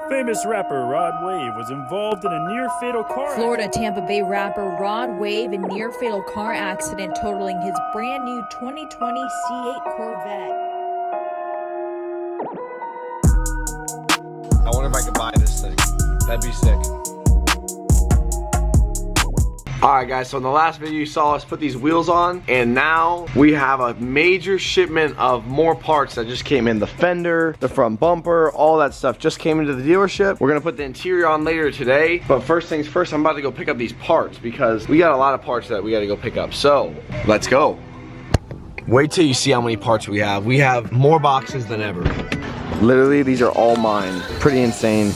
Famous rapper RODWAVE was involved in a near-fatal car Florida Tampa Bay rapper RODWAVE in near-fatal car accident totaling his brand new 2020 C8 Corvette. I wonder if I could buy this thing. That'd be sick. Alright guys, so in the last video you saw us put these wheels on, and now we have a major shipment of more parts that just came in. The fender, the front bumper, all that stuff just came into the dealership. We're gonna put the interior on later today, but first things first, I'm about to go pick up these parts because we got a lot of parts that we gotta go pick up. So, let's go. Wait till you see how many parts we have. We have more boxes than ever. Literally, these are all mine. Pretty insane.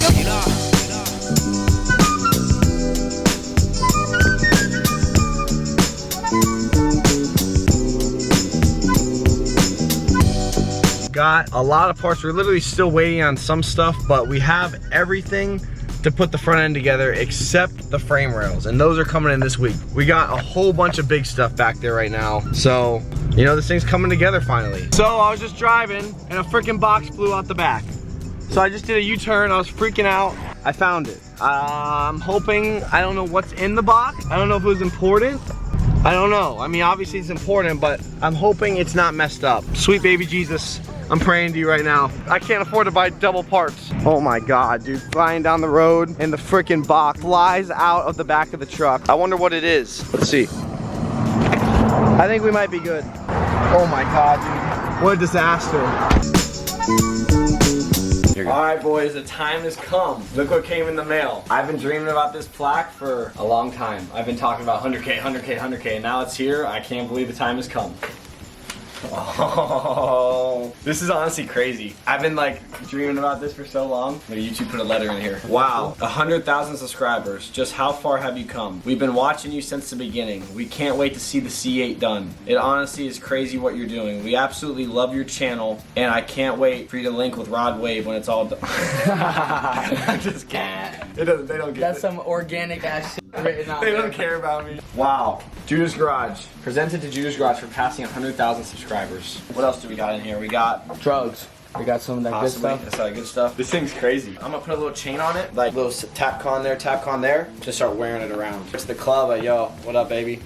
Got a lot of parts. We're literally still waiting on some stuff, but we have everything to put the front end together except the frame rails, and those are coming in this week. We got a whole bunch of big stuff back there right now, so you know, this thing's coming together finally. So I was just driving and a freaking box flew out the back, so I just did a U-turn. I was freaking out. I found it. I'm hoping, I don't know what's in the box. I don't know if it was important. I don't know. I mean, obviously it's important, but I'm hoping it's not messed up. Sweet baby Jesus, I'm praying to you right now. I can't afford to buy double parts. Oh my God, dude. Flying down the road and the freaking box flies out of the back of the truck. I wonder what it is. Let's see. I think we might be good. Oh my God, dude. What a disaster. All right, boys, the time has come. Look what came in the mail. I've been dreaming about this plaque for a long time. I've been talking about 100K, 100K, 100K, and now it's here. I can't believe the time has come. Oh, this is honestly crazy. I've been like dreaming about this for so long. Maybe YouTube put a letter in here. Wow, 100,000 subscribers. Just how far have you come? We've been watching you since the beginning. We can't wait to see the C8 done. It honestly is crazy what you're doing. We absolutely love your channel, and I can't wait for you to link with RODWAVE when it's all done. I'm just kidding. They don't get That's it. some organic ass shit written out They there. don't care about me. Wow. Judas Garage. Presented to Judas Garage for passing 100,000 subscribers. What else do we got in here? We got Drugs. We got some of that possibly. good stuff. That's all good stuff. This thing's crazy. I'm gonna put a little chain on it, like a little tap con there, just start wearing it around. It's the club, like, yo, what up, baby?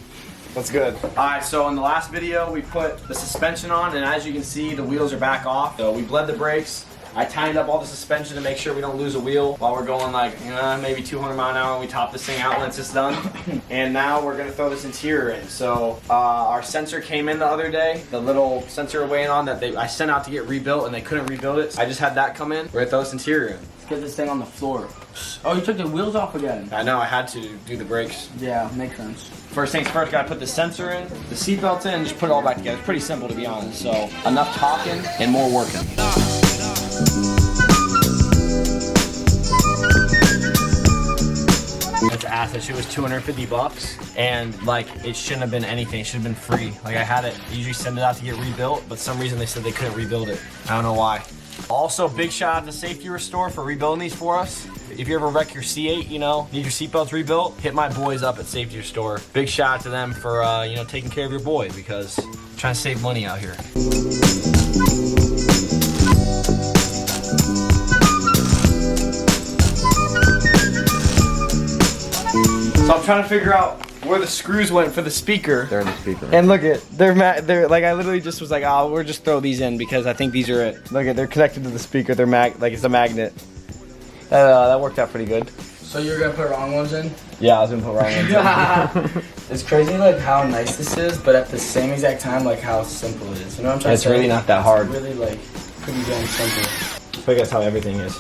What's good? Alright, so in the last video, we put the suspension on, and as you can see, the wheels are back off. So we bled the brakes. I tightened up all the suspension to make sure we don't lose a wheel while we're going like, maybe 200 mile an hour when we top this thing out once it's done. And now we're gonna throw this interior in. So our sensor came in the other day, the little sensor we're waiting on that I sent out to get rebuilt and they couldn't rebuild it. So I just had that come in. We're gonna throw this interior in. Let's get this thing on the floor. Oh, you took the wheels off again. I know, I had to do the brakes. Yeah, makes sense. First things first, gotta put the sensor in, the seatbelts in, and just put it all back together. It's pretty simple to be honest. So enough talking and more working. That's ass. That shit was 250 bucks, and like it shouldn't have been anything. It should have been free. Like I had it. Usually send it out to get rebuilt, but some reason they said they couldn't rebuild it. I don't know why. Also, big shout out to Safety Restore for rebuilding these for us. If you ever wreck your C8, you know, need your seatbelts rebuilt, hit my boys up at Safety Restore. Big shout out to them for you know, taking care of your boy, because I'm trying to save money out here. So I'm trying to figure out where the screws went for the speaker. They're in the speaker. And look at, they're like, I literally just was like, oh, we'll just throw these in because I think these are it. Look at, they're connected to the speaker. They're like it's a magnet. That worked out pretty good. So you're gonna put wrong ones in? Yeah, I was gonna put wrong ones in. It's crazy like how nice this is, but at the same exact time like how simple it is. You know what I'm trying to say? It's really not that hard. It's really like pretty damn simple. I think that's how everything is.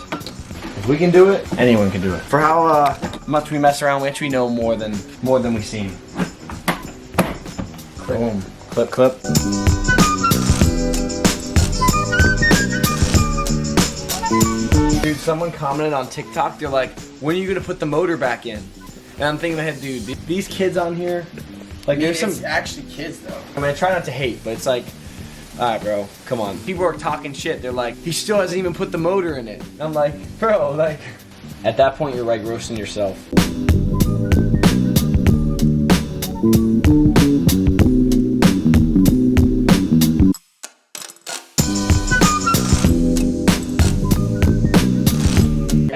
If we can do it, anyone can do it. For how much we mess around, we actually know more than we've seen. Clip. Boom. Clip, clip. Dude, someone commented on TikTok, they're like, when are you gonna put the motor back in? And I'm thinking in my head, dude, these kids on here, like there's some... It's actually kids though. I mean, I try not to hate, but it's like, alright bro, come on. People are talking shit, they're like, he still hasn't even put the motor in it. And I'm like, bro, like... At that point, you're like roasting yourself.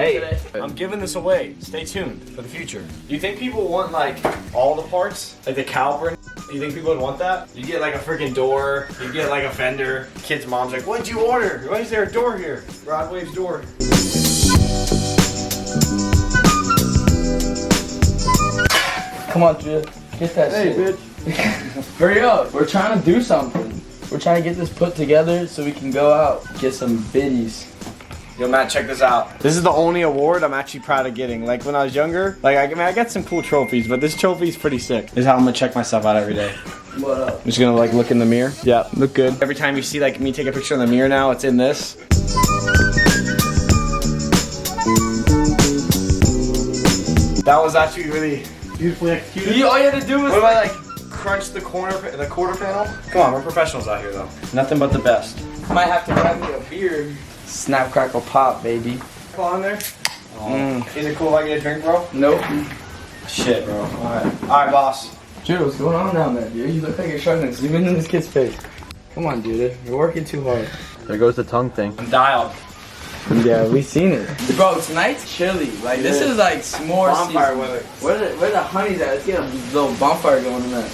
Hey, today? I'm giving this away. Stay tuned for the future. Do you think people want like all the parts? Like the caliper? Do you think people would want that? You get like a freaking door, you get like a fender. Kid's mom's like, what'd you order? Why is there a door here? RODWAVE's door. Come on, Drew. Get that shit. Hey, bitch. Hurry up. We're trying to do something. We're trying to get this put together so we can go out, get some biddies. Yo, Matt, check this out. This is the only award I'm actually proud of getting. Like when I was younger, like I got some cool trophies, but this trophy's pretty sick. This is how I'm gonna check myself out every day. What up? I'm just gonna like look in the mirror. Yeah, look good. Every time you see like me take a picture in the mirror now, it's in this. That was actually really beautifully executed. All you had to do was What about like crunch the quarter panel? Come on, we're professionals out here though. Nothing but the best. might have to grab me a beer. Snap, crackle, pop, baby. On there? Is it cool if I get a drink, bro? Nope. Shit, bro. Alright, boss. Dude, what's going on down there, dude? You look like you're struggling. Zoom in this kid's face. Come on, dude. You're working too hard. There goes the tongue thing. I'm dialed. Yeah, we seen it. Bro, tonight's chilly. Like, this is like s'more Bonfire season. weather. Where the honey's at? Let's get a little bonfire going in there.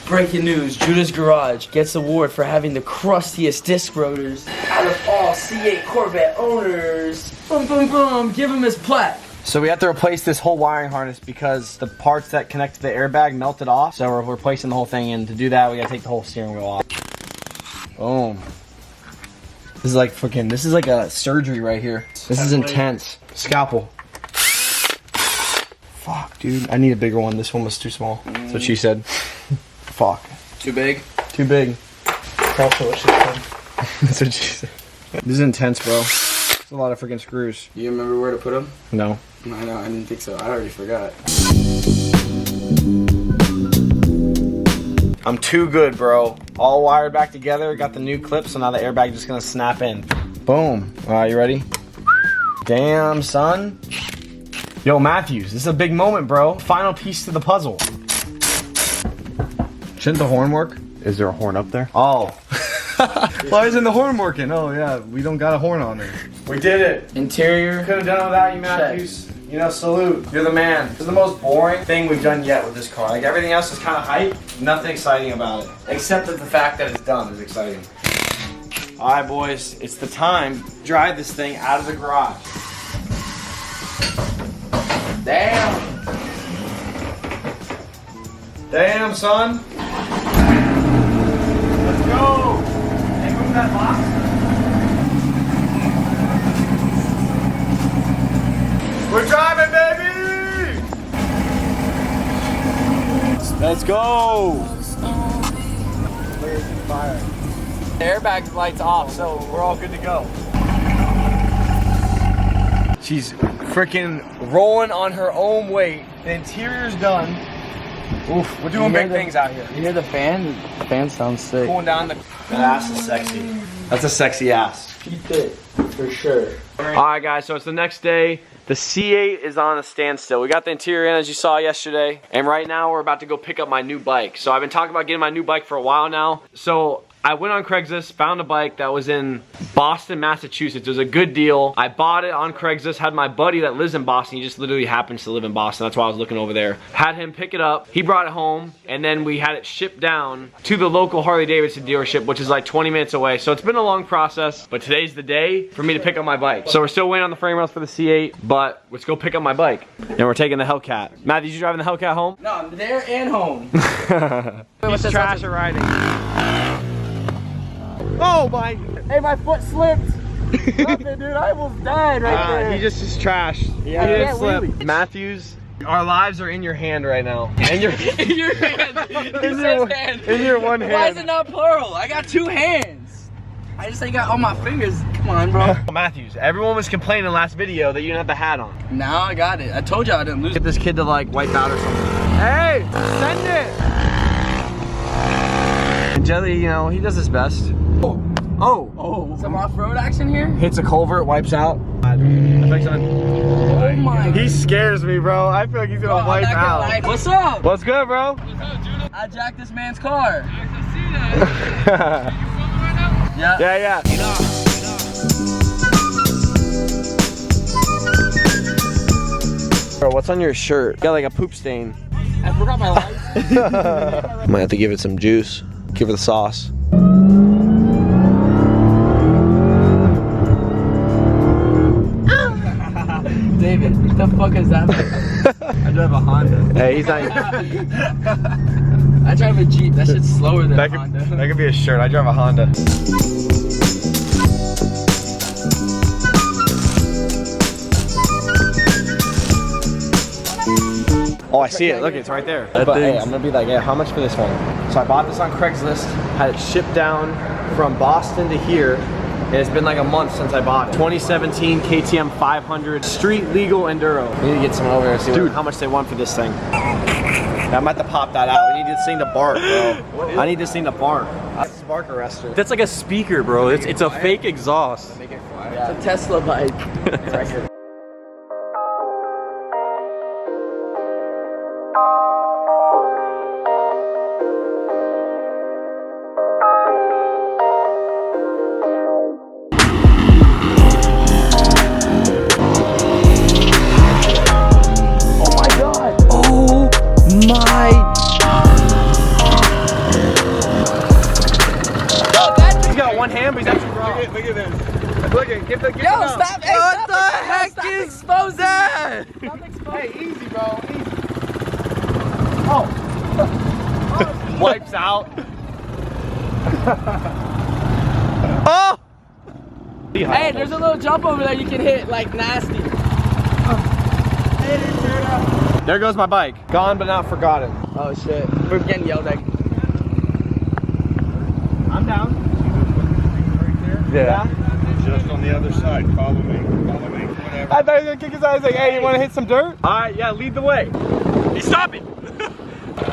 Breaking news, Judah's Garage gets award for having the crustiest disc rotors out of all C8 Corvette owners. Boom, boom, boom. Give him his plaque. So we have to replace this whole wiring harness because the parts that connect to the airbag melted off. So we're replacing the whole thing, and to do that, we gotta take the whole steering wheel off. Boom. This is like freaking, this is like a surgery right here. This is intense. Scalpel. Fuck, dude. I need a bigger one. This one was too small. That's what she said. Fuck. Too big? Too big. That's what she said. That's what she said. This is intense, bro. It's a lot of freaking screws. You remember where to put them? No. I know, I didn't think so. I already forgot. I'm too good, bro. All wired back together. Got the new clip, so now the airbag just gonna snap in. Boom. All right, you ready? Damn, son. Yo, Matthews, this is a big moment, bro. Final piece to the puzzle. Shouldn't the horn work? Is there a horn up there? Oh. Why isn't the horn working? Oh, yeah, we don't got a horn on there. We did it. Interior. Could have done it without you, Matthews. You know, salute. You're the man. This is the most boring thing we've done yet with this car. Like, everything else is kind of hype. Nothing exciting about it. Except that the fact that it's done is exciting. All right, boys. It's the time to drive this thing out of the garage. Damn. Damn, son. Let's go. Hey, move that box. We're driving, baby! Let's go! The airbag light's off, so we're all good to go. She's freaking rolling on her own weight. The interior's done. Oof, we're doing big things out here. You hear the fan? The fan sounds sick. Pulling down the... That ass is sexy. That's a sexy ass. Keep it, for sure. Alright guys, so it's the next day. The C8 is on a standstill. We got the interior in as you saw yesterday. And right now we're about to go pick up my new bike. So I've been talking about getting my new bike for a while now. So I went on Craigslist, found a bike that was in Boston, Massachusetts. It was a good deal. I bought it on Craigslist, had my buddy that lives in Boston. He just literally happens to live in Boston. That's why I was looking over there. Had him pick it up. He brought it home, and then we had it shipped down to the local Harley-Davidson dealership, which is like 20 minutes away. So it's been a long process, but today's the day for me to pick up my bike. So we're still waiting on the frame rails for the C8, but let's go pick up my bike. And we're taking the Hellcat. Matthew, you driving the Hellcat home? No, I'm there and home. He's trash at riding. Oh my! Hey, my foot slipped. Nothing, dude. I almost died right there. He just is trash. Yeah, he didn't can't slip. wheelie. Matthews, our lives are in your hand right now. And your In your hand. in your one hand. Why is it not plural? I got two hands. I just ain't got all my fingers. Come on, bro. Matthews, everyone was complaining last video that you didn't have the hat on. Now I got it. I told you I didn't lose Get it. this kid to like wipe out or something. Hey, send it. And Jelly, you know, he does his best. Oh. Some off-road action here? Hits a culvert, wipes out. Oh my. He scares me, bro. I feel like he's gonna wipe out. What's up? What's good, bro? I jacked this man's car. Yeah. Yeah. Yeah. Bro, what's on your shirt? Got like a poop stain. I forgot my license. Might have to give it some juice. Give it the sauce. David, what the fuck is that? I drive a Honda. Hey, he's not. I drive a Jeep. That shit's slower than a Honda. That could be a shirt. I drive a Honda. Oh, I see it. Look, it's right there. But hey, I'm gonna be like, yeah, how much for this one? So I bought this on Craigslist, had it shipped down from Boston to here, and it's been like a month since I bought it. 2017 KTM 500 street legal enduro. We need to get someone over here and see how much they want for this thing. I'm about to pop that out. We need this thing to bark, bro. I need this thing to bark. That's a spark arrestor. That's like a speaker, bro. It's a fake exhaust. Make it quiet. Yeah. It's a Tesla bike. Look at this. Look at, give the Yo, stop! Hey, what the heck is expose that? Hey, easy, bro. Easy. Oh. Wipes out. Oh. Hey, there's a little jump over there you can hit like nasty. There goes my bike. Gone but not forgotten. Oh shit. We're getting yelled at. I'm down. Yeah. Just on the other side. Follow me, whatever. I thought he was gonna kick his ass. Like, hey, you wanna hit some dirt? All right, yeah, lead the way. He's stopping.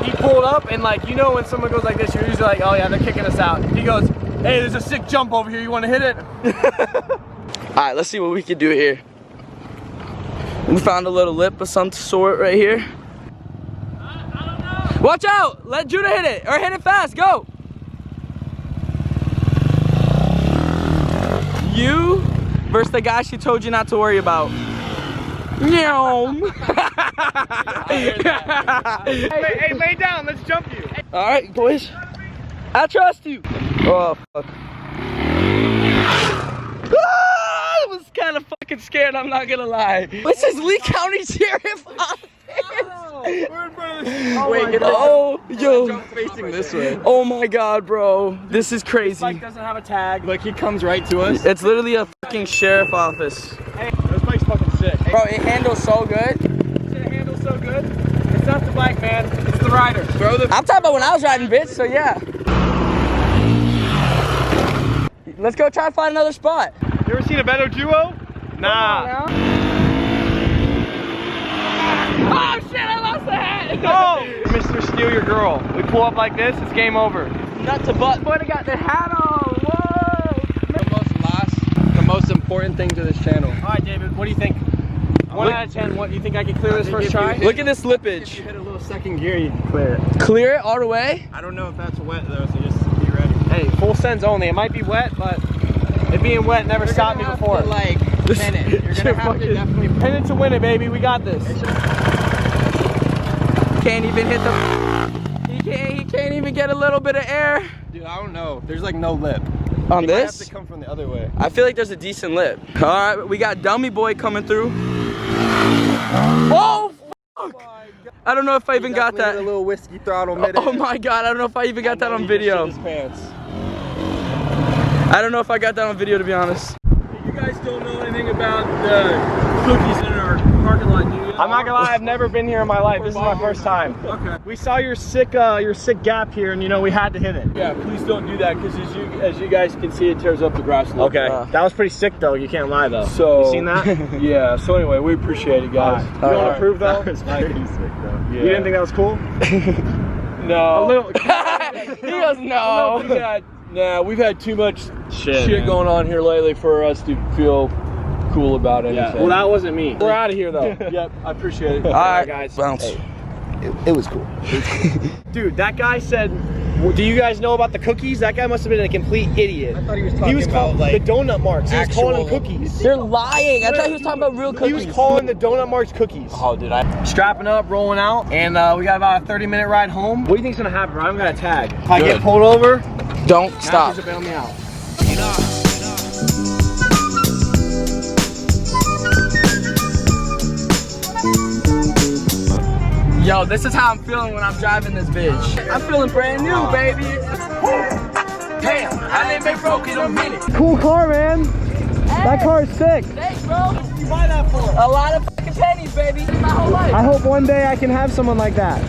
He pulled up and like, you know when someone goes like this, you're usually like, oh yeah, they're kicking us out. He goes, hey, there's a sick jump over here. You wanna hit it? All right, let's see what we can do here. We found a little lip of some sort right here. I don't know. Watch out! Let Judah hit it, or hit it fast. Go. You versus the guy she told you not to worry about. Meow. Hey, lay down. Let's jump you. All right, boys. I trust you. Oh fuck. I was kind of fucking scared. I'm not gonna lie. This is Lee County Sheriff Office. We're in front of this. Oh, yo. Jump facing this way. Oh my god, bro. This is crazy. This bike doesn't have a tag. Like he comes right to us. It's literally a fucking sheriff office. Hey, this bike's fucking sick. Bro, it handles so good. It handles so good. It's not the bike, man. It's the rider. Bro, I'm talking about when I was riding, bitch, so yeah. Let's go try to find another spot. You ever seen a better duo? Nah. Oh shit, I lost the hat! Oh! Mr. Steal Your Girl. We pull up like this, it's game over. Nut to butt. Boy, I got the hat on. Whoa! The most important thing to this channel. Alright, David, what do you think? 1 out of 10, what do you think I can clear this first try? Look at this slippage. If you hit a little second gear, you can clear it. Clear it all the way? I don't know if that's wet though, so just be ready. Hey, full sends only. It might be wet, but it being wet never stopped me before. Like, pin it. You're gonna have to definitely pin it to win it, baby. We got this. Can't even hit the... He can't even get a little bit of air. Dude, I don't know. There's like no lip. On You this? might have to come from the other way. I feel like there's a decent lip. All right, we got Dummy Boy coming through. Oh, fuck! I don't know if I even got that. A little whiskey throttle mid-air. Oh my god, I don't know if I even got that on video. His pants. I don't know if I got that on video, to be honest. You guys don't know anything about the cookies in our parking lot, do you? I'm not gonna lie, I've never been here in my life. This is my first time. Okay. We saw your sick gap here, and you know we had to hit it. Yeah, please don't do that because as you guys can see, it tears up the grass a little Okay, bit. that was pretty sick though. You can't lie though. So you seen that? Yeah. So anyway, we appreciate it, guys. You don't approve though? That was pretty sick though. Yeah. You didn't think that was cool? No. A little. He goes, no. Nah, we've had too much shit man. going on here lately for us to feel cool about anything. Yeah. Well, that wasn't me. We're out of here though. Yep, I appreciate it. All right, guys. bounce. It was cool. Dude, that guy said Do you guys know about the cookies? That guy must have been a complete idiot. I thought he was talking calling about, like, the donut marks. He was calling them actual- cookies. They're lying. I thought he was talking about real He was cookies. calling the donut marks cookies. Oh, dude, I... Strapping up, rolling out, and we got about a 30-minute ride home. What do you think's gonna happen? I'm gonna tag. If I Good. get pulled over, Don't stop. Matthews will bail me out. Yo, this is how I'm feeling when I'm driving this bitch. I'm feeling brand new, baby. Damn, I ain't been broke in a minute. Cool car, man. That car is sick. Thanks, bro. What did you buy that for? A lot of fucking pennies, baby. My whole life. I hope one day I can have someone like that.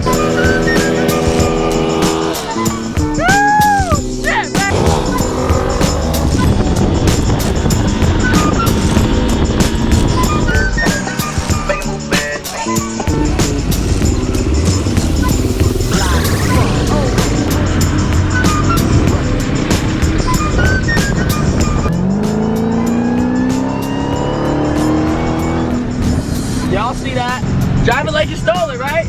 Y'all see that? Drive it like you stole it, right?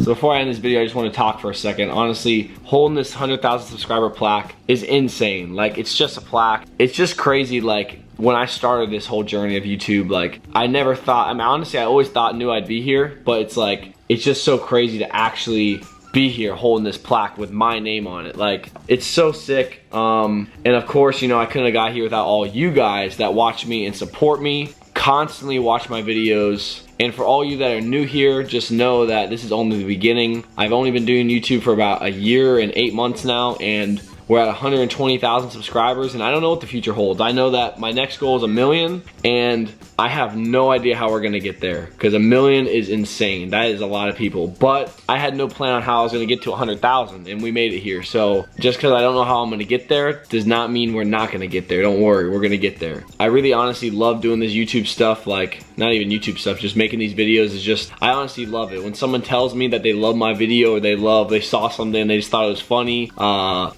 So before I end this video, I just want to talk for a second. Honestly, holding this 100,000 subscriber plaque is insane. Like, it's just a plaque. It's just crazy. Like, when I started this whole journey of YouTube, like, I never thought, I mean, honestly, I always knew I'd be here, but it's like, it's just so crazy to actually be here holding this plaque with my name on it. Like, it's so sick. And of course, you know, I couldn't have got here without all you guys that watch me and support me, constantly watch my videos. And for all you that are new here, just know that this is only the beginning. I've only been doing YouTube for about a year and 8 months now, and we're at 120,000 subscribers, and I don't know what the future holds. I know that my next goal is 1 million, and I have no idea how we're gonna get there, because 1 million is insane. That is a lot of people, but I had no plan on how I was gonna get to 100,000, and we made it here. So just because I don't know how I'm gonna get there does not mean we're not gonna get there. Don't worry, we're gonna get there. I really honestly love doing this YouTube stuff, like, not even YouTube stuff, just making these videos is just, I honestly love it. When someone tells me that they love my video, or they saw something, they just thought it was funny,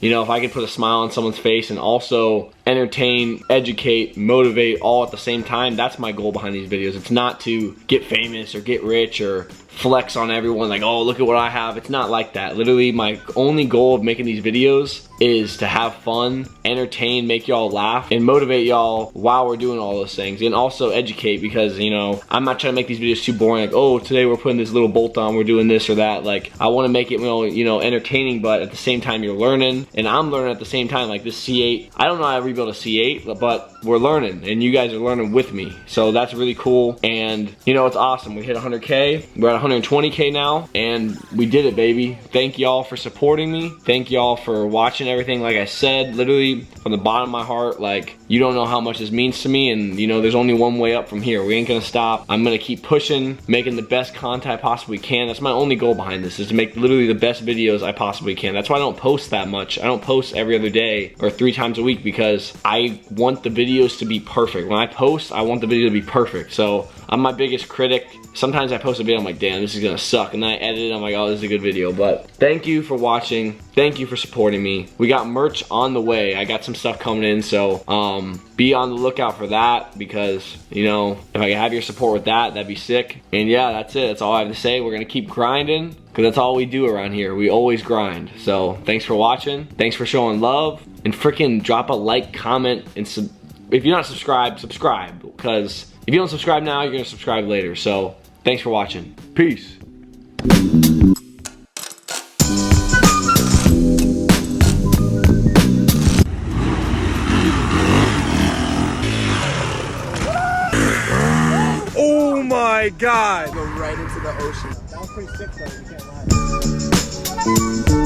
you know, if I can put a smile on someone's face and also entertain, educate, motivate all at the same time, that's my goal behind these videos. It's not to get famous or get rich or flex on everyone like, oh, look at what I have. It's not like that. Literally, my only goal of making these videos is to have fun, entertain, make y'all laugh, and motivate y'all while we're doing all those things, and also educate, because, you know, I'm not trying to make these videos too boring, like, oh, today we're putting this little bolt on, we're doing this or that. Like, I want to make it, you know, entertaining, but at the same time you're learning, and I'm learning at the same time. Like this C8, I don't know how to rebuild a C8, but we're learning, and you guys are learning with me, so that's really cool. And you know, it's awesome. We hit 100K, we're at 120K now, and we did it, baby. Thank y'all for supporting me. Thank y'all for watching everything. Like I said, literally from the bottom of my heart, like, you don't know how much this means to me, and you know, there's only one way up from here. We ain't gonna stop. I'm gonna keep pushing, making the best content I possibly can. That's my only goal behind this, is to make literally the best videos I possibly can. That's why I don't post that much. I don't post every other day or 3 times a week, because I want the videos to be perfect. When I post, I want the video to be perfect. So I'm my biggest critic. Sometimes I post a video, I'm like, damn, this is gonna suck, and then I edit it, I'm like, oh, this is a good video. But thank you for watching. Thank you for supporting me. We got merch on the way. I got some stuff coming in, so be on the lookout for that, because, you know, if I can have your support with that, that'd be sick. And yeah, that's it. That's all I have to say. We're gonna keep grinding, because that's all we do around here. We always grind. So thanks for watching. Thanks for showing love, and freaking drop a like, comment, and if you're not subscribed, subscribe, because if you don't subscribe now, you're gonna subscribe later. So thanks for watching. Peace. Oh my God. Go right into the ocean. That was pretty sick though, you can't lie.